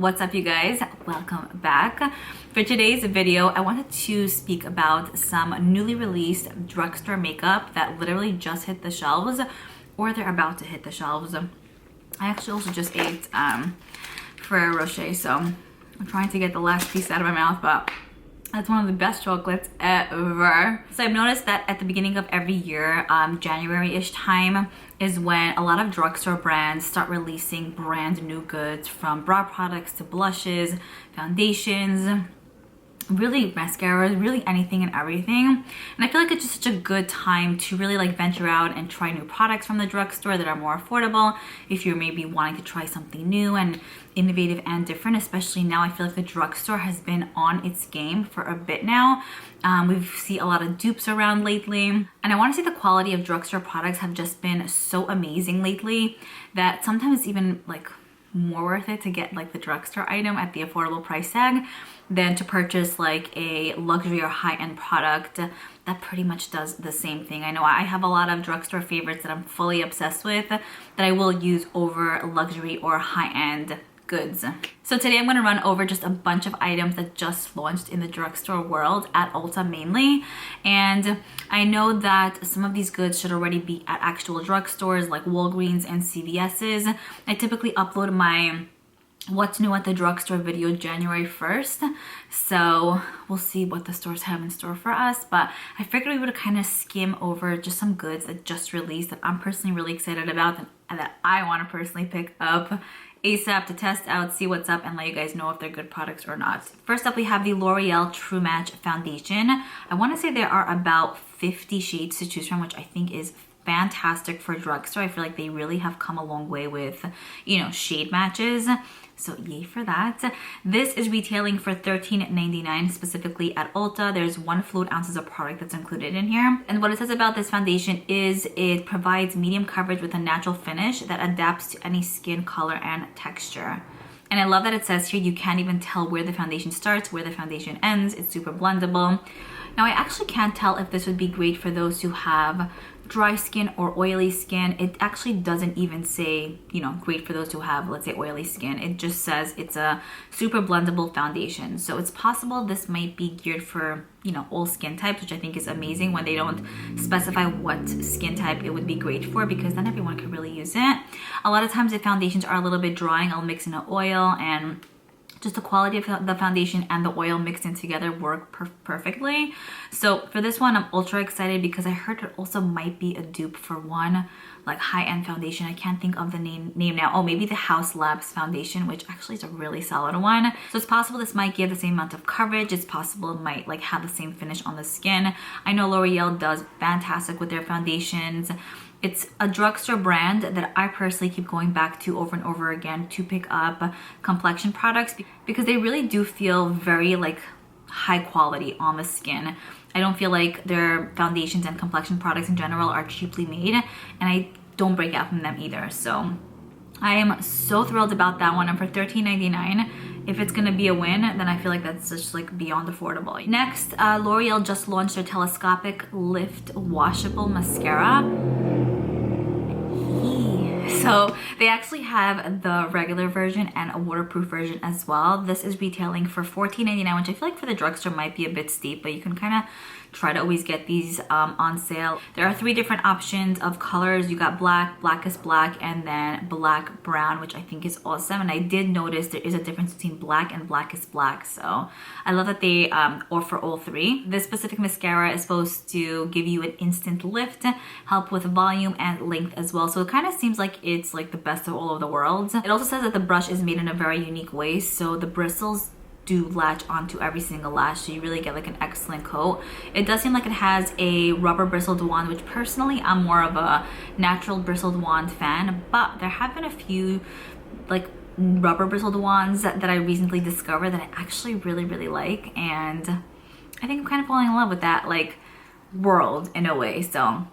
What's up, you guys? Welcome back. For today's video, I wanted to speak about some newly released drugstore makeup that literally just hit the shelves, or they're about to hit the shelves. I actually also just ate Ferrero Rocher, so I'm trying to get the last piece out of my mouth, but that's one of the best chocolates ever. So I've noticed that at the beginning of every year, January-ish time, is when a lot of drugstore brands start releasing brand new goods, from brow products to blushes, foundations, really mascaras, really anything and everything. And I feel like it's just such a good time to really like venture out and try new products from the drugstore that are more affordable if you're maybe wanting to try something new and innovative and different. Especially now, I feel like the drugstore has been on its game for a bit now. We see a lot of dupes around lately, and I want to say the quality of drugstore products have just been so amazing lately that sometimes it's even like more worth it to get like the drugstore item at the affordable price tag than to purchase like a luxury or high-end product that pretty much does the same thing. I know I have a lot of drugstore favorites that I'm fully obsessed with that I will use over luxury or high-end goods. So today I'm going to run over just a bunch of items that just launched in the drugstore world at Ulta mainly. And I know that some of these goods should already be at actual drugstores like Walgreens and CVS's. I typically upload my what's new at the drugstore video January 1st. So we'll see what the stores have in store for us. But I figured we would kind of skim over just some goods that just released that I'm personally really excited about and that I want to personally pick up ASAP to test out, see what's up, and let you guys know if they're good products or not. First up, we have the L'Oreal True Match Foundation. I want to say there are about 50 shades to choose from, which I think is fantastic for drugstore. I feel like they really have come a long way with, shade matches. So yay for that. This is retailing for $13.99 specifically at Ulta. There's 1 fluid ounces of product that's included in here. And what it says about this foundation is it provides medium coverage with a natural finish that adapts to any skin color and texture. And I love that it says here you can't even tell where the foundation starts, where the foundation ends. It's super blendable. Now I actually can't tell if this would be great for those who have dry skin or oily skin. It actually doesn't even say, great for those who have, let's say, oily skin. It just says it's a super blendable foundation. So it's possible this might be geared for, all skin types, which I think is amazing when they don't specify what skin type it would be great for, because then everyone could really use it. A lot of times if foundations are a little bit drying, I'll mix in an oil, and just the quality of the foundation and the oil mixed in together work perfectly. So for this one, I'm ultra excited because I heard it also might be a dupe for one like high-end foundation. I can't think of the name now. Oh, maybe the House Labs foundation, which actually is a really solid one. So it's possible this might give the same amount of coverage. It's possible it might like have the same finish on the skin. I know L'Oreal does fantastic with their foundations. It's a drugstore brand that I personally keep going back to over and over again to pick up complexion products because they really do feel very like high quality on the skin. I don't feel like their foundations and complexion products in general are cheaply made, and I don't break out from them either. So I am so thrilled about that one. And for $13.99, if it's gonna be a win, then I feel like that's just like beyond affordable. Next, L'Oreal just launched their telescopic lift washable mascara. So they actually have the regular version and a waterproof version as well. This is retailing for $14.99, which I feel like for the drugstore might be a bit steep, but you can kind of try to always get these on sale. There are 3 different options of colors. You got black, blackest black, and then black brown, which I think is awesome. And I did notice there is a difference between black and blackest black. So I love that they offer all 3. This specific mascara is supposed to give you an instant lift, help with volume and length as well. So it kind of seems like it's like the best of all of the worlds. It also says that the brush is made in a very unique way. So the bristles do latch onto every single lash, so you really get like an excellent coat. It does seem like it has a rubber bristled wand, which personally I'm more of a natural bristled wand fan, but there have been a few like rubber bristled wands that I recently discovered that I actually really like, and I think I'm kind of falling in love with that like world in a way. So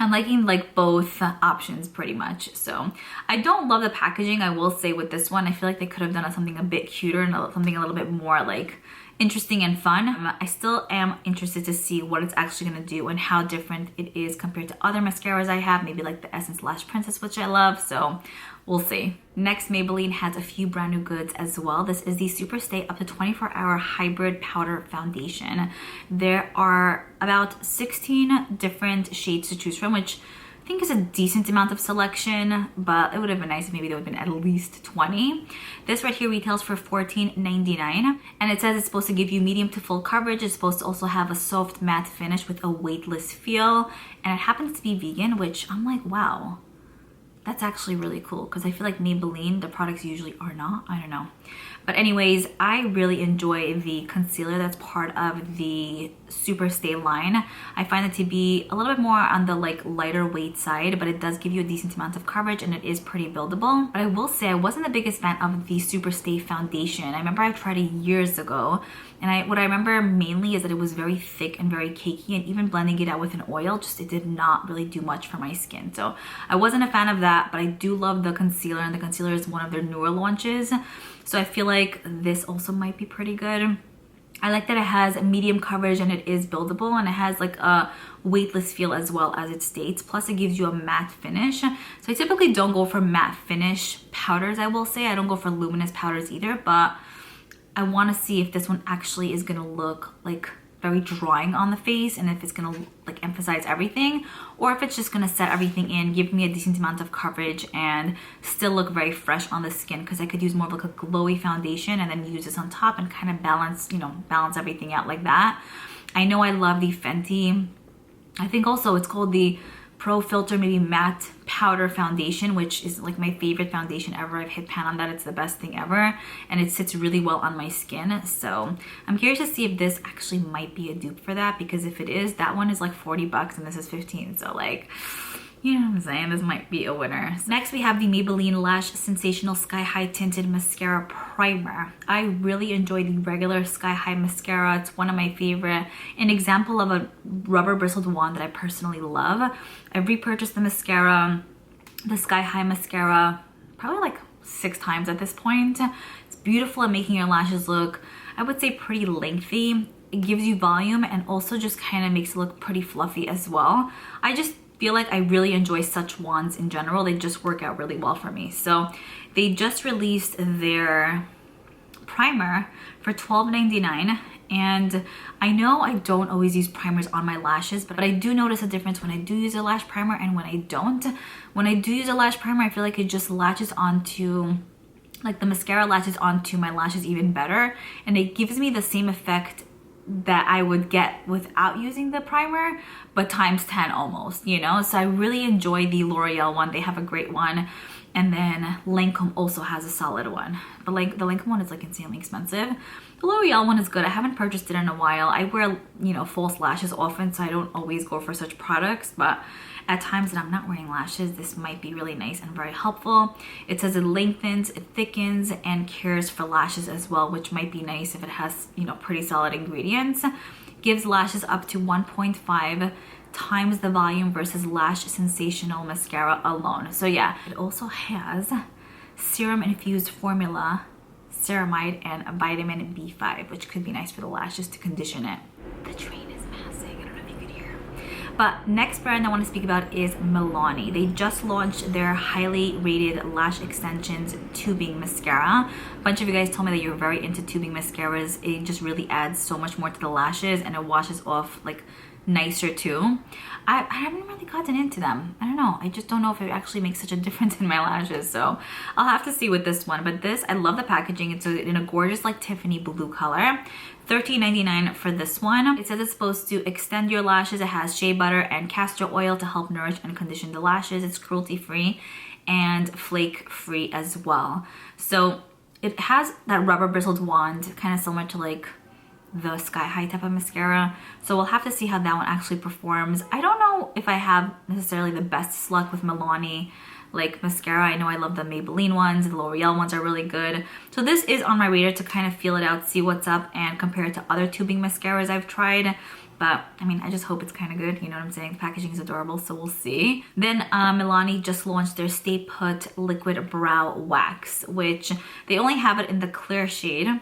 I'm liking like both options pretty much. So I don't love the packaging, I will say, with this one. I feel like they could have done something a bit cuter and something a little bit more like interesting and fun. I still am interested to see what it's actually going to do and how different it is compared to other mascaras I have, maybe like the Essence Lash Princess, which I love. So we'll see. Next, Maybelline has a few brand new goods as well. This is the Super Stay Up to 24-Hour Hybrid Powder Foundation. There are about 16 different shades to choose from, which I think is a decent amount of selection, but it would have been nice if maybe there would have been at least 20. This right here retails for $14.99, and it says it's supposed to give you medium to full coverage. It's supposed to also have a soft matte finish with a weightless feel, and it happens to be vegan, which I'm like, wow. That's actually really cool because I feel like Maybelline, the products usually are not. I don't know. But anyways, I really enjoy the concealer that's part of the Super Stay line. I find it to be a little bit more on the like lighter weight side, but it does give you a decent amount of coverage and it is pretty buildable. But I will say I wasn't the biggest fan of the Super Stay foundation. I remember I tried it years ago, and what I remember mainly is that it was very thick and very cakey, and even blending it out with an oil, just it did not really do much for my skin. So I wasn't a fan of that, but I do love the concealer, and the concealer is one of their newer launches. So I feel like this also might be pretty good. I like that it has medium coverage and it is buildable, and it has like a weightless feel as well as it states. Plus it gives you a matte finish. So I typically don't go for matte finish powders, I will say. I don't go for luminous powders either, but I want to see if this one actually is going to look like very drawing on the face, and if it's going to like emphasize everything, or if it's just going to set everything in, give me a decent amount of coverage and still look very fresh on the skin, because I could use more of like a glowy foundation and then use this on top and kind of balance, you know, balance everything out like that. I know I love the Fenty, I think also it's called the Pro Filter maybe matte powder foundation, which is like my favorite foundation ever. I've hit pan on that. It's the best thing ever, and it sits really well on my skin. So I'm curious to see if this actually might be a dupe for that, because if it is, that one is like 40 bucks and this is 15. So like, you know what I'm saying? This might be a winner. Next, we have the Maybelline Lash Sensational Sky High Tinted Mascara Primer. I really enjoy the regular Sky High mascara. It's one of my favorite. An example of a rubber bristled wand that I personally love. I've repurchased the mascara, the Sky High mascara, probably like 6 times at this point. It's beautiful at making your lashes look, I would say, pretty lengthy. It gives you volume and also just kind of makes it look pretty fluffy as well. I just feel like I really enjoy such wands in general. They just work out really well for me. So they just released their primer for $12.99, and I know I don't always use primers on my lashes, but I do notice a difference when I do use a lash primer and when I don't. When I do use a lash primer, I feel like it just latches onto, like the mascara latches onto my lashes even better, and it gives me the same effect that I would get without using the primer, but times 10 almost, you know? So I really enjoy the L'Oreal one. They have a great one. And then Lancome also has a solid one. But like the Lancome one is like insanely expensive. The L'Oreal one is good. I haven't purchased it in a while. I wear, you know, false lashes often, so I don't always go for such products. But at times that I'm not wearing lashes, this might be really nice and very helpful. It says it lengthens, it thickens, and cares for lashes as well, which might be nice if it has, you know, pretty solid ingredients. Gives lashes up to 1.5 times the volume versus Lash Sensational Mascara alone. So yeah, it also has serum infused formula, ceramide, and a vitamin B5, which could be nice for the lashes to condition it. The train is passing. I don't know if you could hear. But next brand I want to speak about is Liora.y. They just launched their highly rated lash extensions tubing mascara. A bunch of you guys told me that you're very into tubing mascaras. It just really adds so much more to the lashes, and it washes off like nicer too. I haven't really gotten into them. I don't know. I just don't know if it actually makes such a difference in my lashes. So I'll have to see with this one. But this, I love the packaging. It's in a gorgeous like Tiffany blue color. $13.99 for this one. It says it's supposed to extend your lashes. It has shea butter and castor oil to help nourish and condition the lashes. It's cruelty-free and flake-free as well. So it has that rubber bristled wand, kind of similar to like the Sky High type of mascara. So we'll have to see how that one actually performs. I don't know if I have necessarily the best luck with Liora.y like mascara. I know I love the Maybelline ones, the L'Oreal ones are really good. So this is on my radar to kind of feel it out, see what's up, and compare it to other tubing mascaras I've tried. But I mean, I just hope it's kind of good. You know what I'm saying? The packaging is adorable, so we'll see. Then Liora.y just launched their Stay Put Liquid Brow Wax, which they only have it in the clear shade,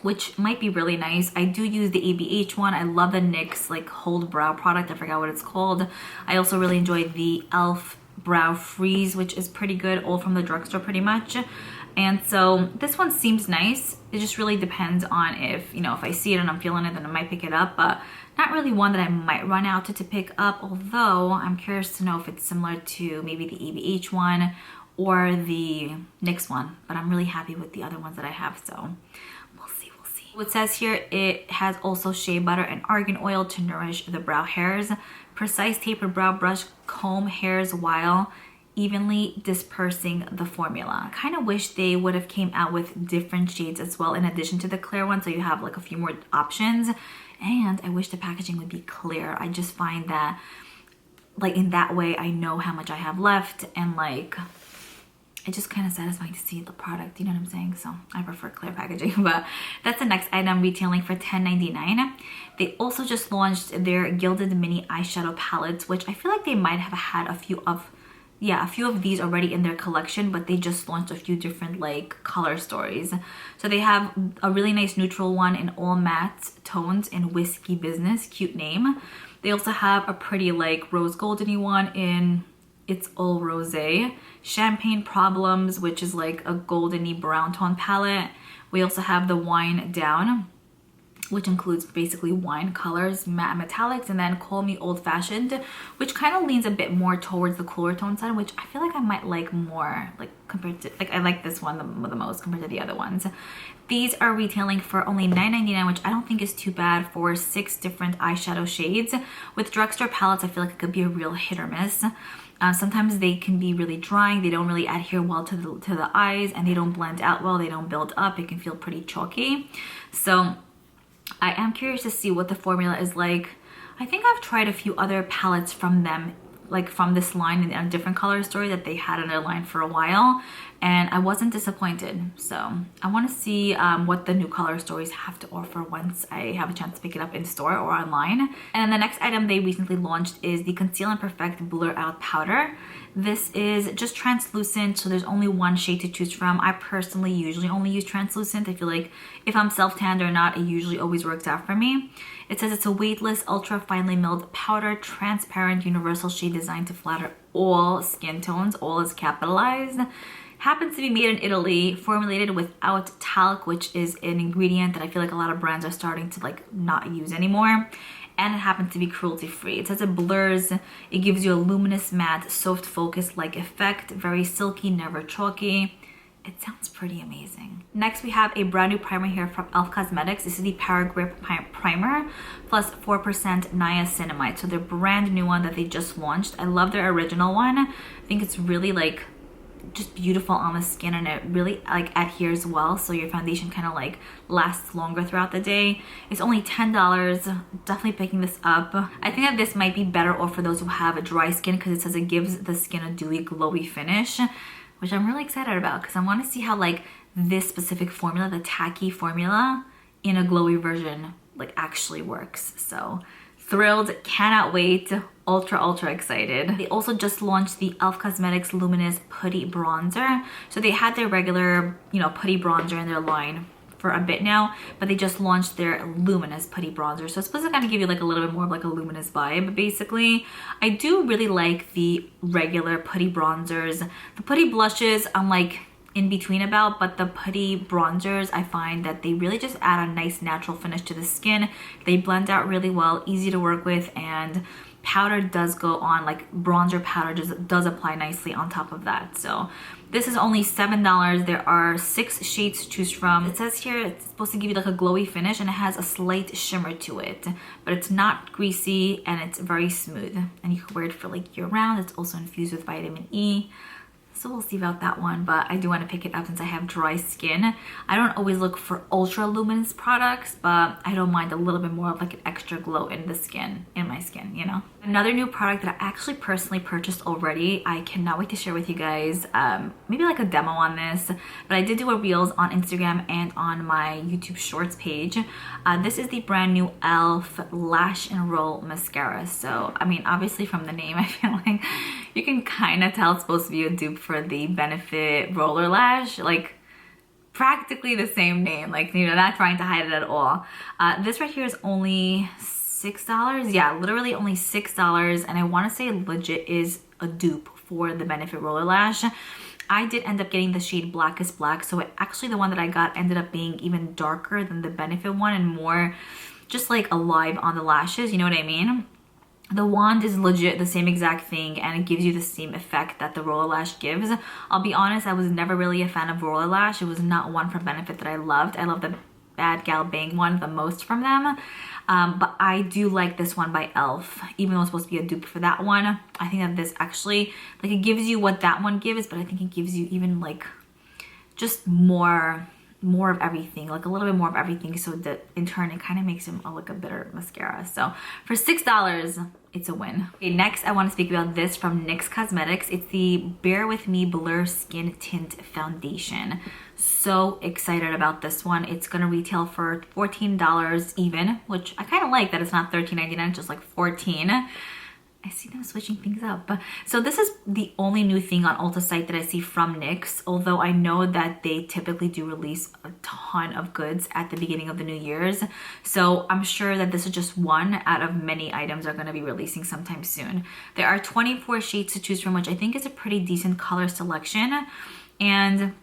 which might be really nice. I do use the ABH one. I love the NYX like Hold Brow product. I forgot what it's called. I also really enjoy the e.l.f. Brow Freeze, which is pretty good, all from the drugstore pretty much. And so this one seems nice. It just really depends on if, you know, if I see it and I'm feeling it, then I might pick it up, but not really one that I might run out to pick up, although I'm curious to know if it's similar to maybe the ABH one or the NYX one, but I'm really happy with the other ones that I have, so we'll see. It says here it has also shea butter and argan oil to nourish the brow hairs, precise tapered brow brush, comb hairs while evenly dispersing the formula. I kind of wish they would have came out with different shades as well in addition to the clear one, so you have like a few more options. And I wish the packaging would be clear. I just find that like in that way I know how much I have left, and like it's just kind of satisfying to see the product, you know what I'm saying? So I prefer clear packaging. But that's the next item, retailing for $10.99. They also just launched their Gilded Mini Eyeshadow Palettes, which I feel like they might have had a few of these already in their collection, but they just launched a few different like color stories. So they have a really nice neutral one in all matte tones in Whiskey Business, cute name. They also have a pretty like rose goldeny one in It's All Rosé, Champagne Problems, which is like a goldeny brown tone palette. We also have the Wine Down, which includes basically wine colors, matte metallics, and then Call Me Old Fashioned, which kind of leans a bit more towards the cooler tone side, which I feel like I might like more, like compared to, like I like this one the most compared to the other ones. These are retailing for only $9.99, which I don't think is too bad for 6 different eyeshadow shades. With drugstore palettes, I feel like it could be a real hit or miss. Sometimes they can be really drying, they don't really adhere well to the eyes, and they don't blend out well, they don't build up, it can feel pretty chalky. So I am curious to see what the formula is like. I think I've tried a few other palettes from them, like from this line in a different color story that they had in their line for a while, and I wasn't disappointed. So I want to see what the new color stories have to offer once I have a chance to pick it up in store or online. And the next item they recently launched is the Conceal and Perfect Blur Out Powder. This is just translucent, so there's only one shade to choose from. I personally usually only use translucent. I feel like if I'm self-tanned or not, it usually always works out for me. It says it's a weightless, ultra finely milled powder, transparent, universal shade designed to flatter all skin tones. All is capitalized. Happens to be made in Italy, formulated without talc, which is an ingredient that I feel like a lot of brands are starting to like not use anymore. And it happens to be cruelty-free. It says it blurs, it gives you a luminous matte, soft focus-like effect, very silky, never chalky. It sounds pretty amazing. Next, we have a brand new primer here from e.l.f. Cosmetics. This is the Power Grip Primer plus 4% niacinamide. So their brand new one that they just launched. I love their original one. I think it's really like just beautiful on the skin, and it really like adheres well, so your foundation kind of like lasts longer throughout the day. It's only $10. Definitely picking this up. I think that this might be better off for those who have a dry skin, because it says it gives the skin a dewy, glowy finish, which I'm really excited about, because I want to see how like this specific formula, the tacky formula in a glowy version, like actually works. So thrilled, cannot wait, ultra excited. They also just launched the e.l.f. Cosmetics Luminous Putty Bronzer. So they had their regular, you know, putty bronzer in their line for a bit now, but they just launched their Luminous Putty Bronzer. So it's supposed to kind of give you like a little bit more of like a luminous vibe, basically. I do really like the regular putty bronzers. The putty blushes, I'm like in between about, but the putty bronzers, I find that they really just add a nice natural finish to the skin. They blend out really well, easy to work with, and powder does go on, like bronzer powder just does apply nicely on top of that. So this is only $7. There are 6 shades to choose from. It says here it's supposed to give you like a glowy finish, and it has a slight shimmer to it, but it's not greasy and it's very smooth, and you can wear it for like year round. It's also infused with vitamin E. So we'll see about that one, but I do want to pick it up since I have dry skin. I don't always look for ultra luminous products, but I don't mind a little bit more of like an extra glow in the skin, in my skin, you know? Another new product that I actually personally purchased already, I cannot wait to share with you guys, maybe like a demo on this, but I did do a reels on Instagram and on my YouTube Shorts page. This is the brand new e.l.f. Lash and Roll Mascara. So, I mean, obviously from the name, I feel like you can kind of tell it's supposed to be a dupe for the Benefit Roller Lash. Like, practically the same name, like, you know, not trying to hide it at all. This right here is only $6. Yeah, literally only $6, and I want to say legit is a dupe for the Benefit Roller Lash. I did end up getting the shade Blackest Black, so actually the one that I got ended up being even darker than the Benefit one and more just like alive on the lashes, you know what I mean? The wand is legit the same exact thing and it gives you the same effect that the Roller Lash gives. I'll be honest, I was never really a fan of Roller Lash. It was not one from Benefit that I loved. I love the Bad Gal Bang one the most from them. But I do like this one by e.l.f. Even though it's supposed to be a dupe for that one. I think that this actually, like, it gives you what that one gives, but I think it gives you even like just more of everything, like a little bit more of everything, so that in turn it kind of makes him look a better mascara. So for $6, it's a win. Okay, next I want to speak about this from NYX Cosmetics. It's the Bare With Me Blur Skin Tint Foundation. So excited about this one. It's gonna retail for $14 even, which I kind of like that it's not $13.99, just like $14. I see them switching things up. So this is the only new thing on Ulta site that I see from NYX, although I know that they typically do release a ton of goods at the beginning of the new year's. So I'm sure that this is just one out of many items they're going to be releasing sometime soon. There are 24 shades to choose from, which I think is a pretty decent color selection. And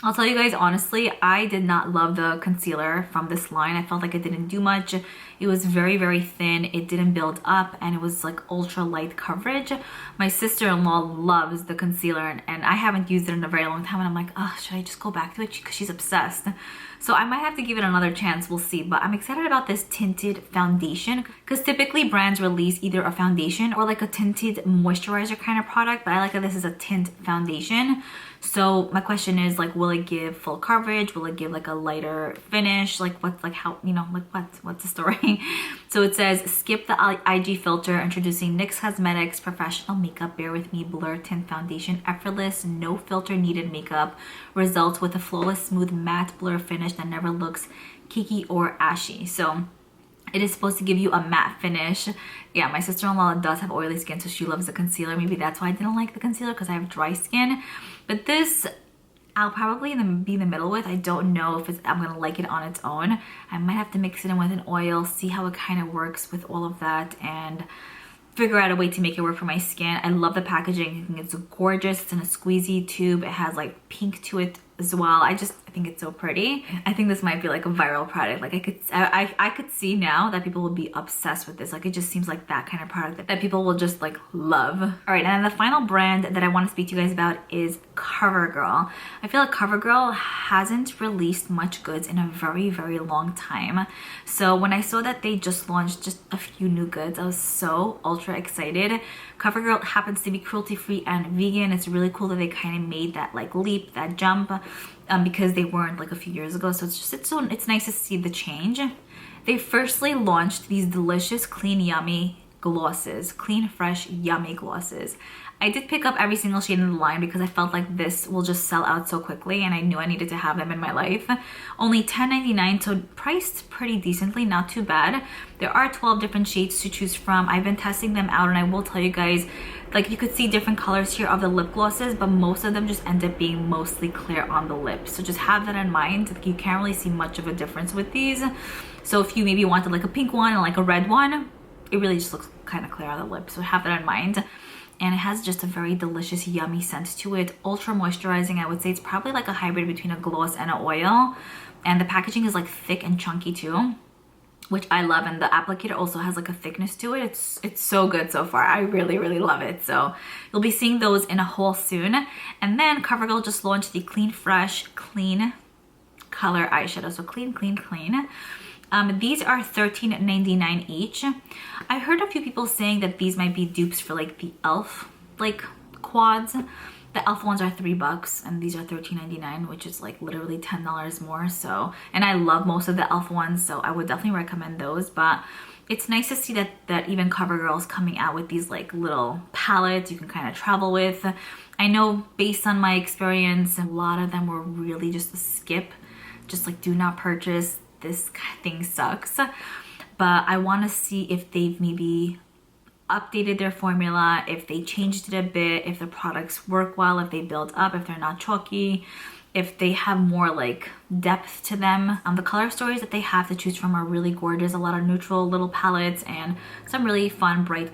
I'll tell you guys honestly, I did not love the concealer from this line. I felt like it didn't do much. It was very, very thin. It didn't build up and it was like ultra light coverage. My sister-in-law loves the concealer and I haven't used it in a very long time and I'm like, oh, should I just go back to it? Because she's obsessed. So I might have to give it another chance, we'll see. But I'm excited about this tinted foundation because typically brands release either a foundation or like a tinted moisturizer kind of product, but I like that this is a tint foundation. So my question is, like, will it give full coverage? Will it give like a lighter finish? Like what's like how, you know, like what's the story? So it says, skip the IG filter, introducing NYX Cosmetics Professional Makeup Bare With Me Blur Tint Foundation. Effortless, no filter needed makeup results with a flawless, smooth, matte blur finish that never looks cakey or ashy. So it is supposed to give you a matte finish. Yeah, my sister-in-law does have oily skin, so she loves the concealer. Maybe that's why I didn't like the concealer, because I have dry skin. But this, I'll probably be in the middle with. I don't know if I'm gonna like it on its own. I might have to mix it in with an oil, see how it kind of works with all of that, and figure out a way to make it work for my skin. I love the packaging. I think it's gorgeous. It's in a squeezy tube. It has like pink to it as well. I think it's so pretty. I think this might be like a viral product. Like I could see now that people will be obsessed with this. Like it just seems like that kind of product that people will just like love. All right, and then the final brand that I want to speak to you guys about is CoverGirl. I feel like CoverGirl hasn't released much goods in a very, very long time. So when I saw that they just launched just a few new goods, I was so ultra excited. CoverGirl happens to be cruelty-free and vegan. It's really cool that they kind of made that like leap, that jump, because they weren't like a few years ago. So it's nice to see the change. They firstly launched these delicious, clean, yummy glosses, clean, fresh, yummy glosses. I did pick up every single shade in the line because I felt like this will just sell out so quickly and I knew I needed to have them in my life. Only $10.99, so priced pretty decently, not too bad. There are 12 different shades to choose from. I've been testing them out and I will tell you guys, like you could see different colors here of the lip glosses, but most of them just end up being mostly clear on the lips. So just have that in mind. Like you can't really see much of a difference with these. So if you maybe wanted like a pink one and like a red one, it really just looks kind of clear on the lips. So have that in mind. And it has just a very delicious, yummy scent to it. Ultra moisturizing. I would say it's probably like a hybrid between a gloss and an oil. And the packaging is like thick and chunky too, which I love. And the applicator also has like a thickness to it. It's so good so far. I really, really love it. So you'll be seeing those in a haul soon. And then CoverGirl just launched the Clean Fresh Clean Color Eyeshadow. So clean, clean, clean. These are $13.99 each. I heard a few people saying that these might be dupes for like the e.l.f. like quads. The e.l.f. ones are $3 and these are $13.99, which is like literally $10 more. So, and I love most of the e.l.f. ones, so I would definitely recommend those. But it's nice to see that even CoverGirl is coming out with these like little palettes you can kind of travel with. I know based on my experience, a lot of them were really just a skip, just like do not purchase. This thing sucks. But I want to see if they've maybe updated their formula, if they changed it a bit, if the products work well, if they build up, if they're not chalky, if they have more like depth to them. The color stories that they have to choose from are really gorgeous. A lot of neutral little palettes and some really fun bright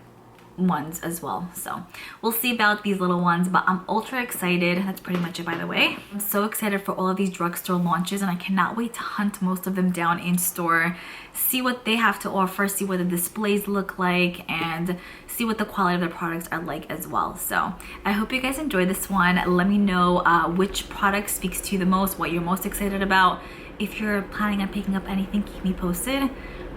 ones as well. So we'll see about these little ones, but I'm ultra excited. That's pretty much it, by the way. I'm so excited for all of these drugstore launches, and I cannot wait to hunt most of them down in store, see what they have to offer, see what the displays look like, and see what the quality of their products are like as well. So I hope you guys enjoyed this one. Let me know which product speaks to you the most, what you're most excited about. If you're planning on picking up anything, keep me posted.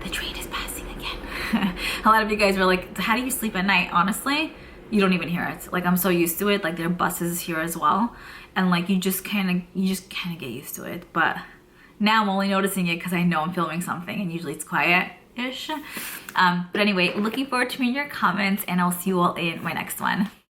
The train is passing again. A lot of you guys were like, how do you sleep at night? Honestly, you don't even hear it. Like, I'm so used to it. Like, there are buses here as well, and like you just kind of get used to it. But now I'm only noticing it because I know I'm filming something, and usually it's quiet-ish. But anyway, looking forward to reading your comments, and I'll see you all in my next one.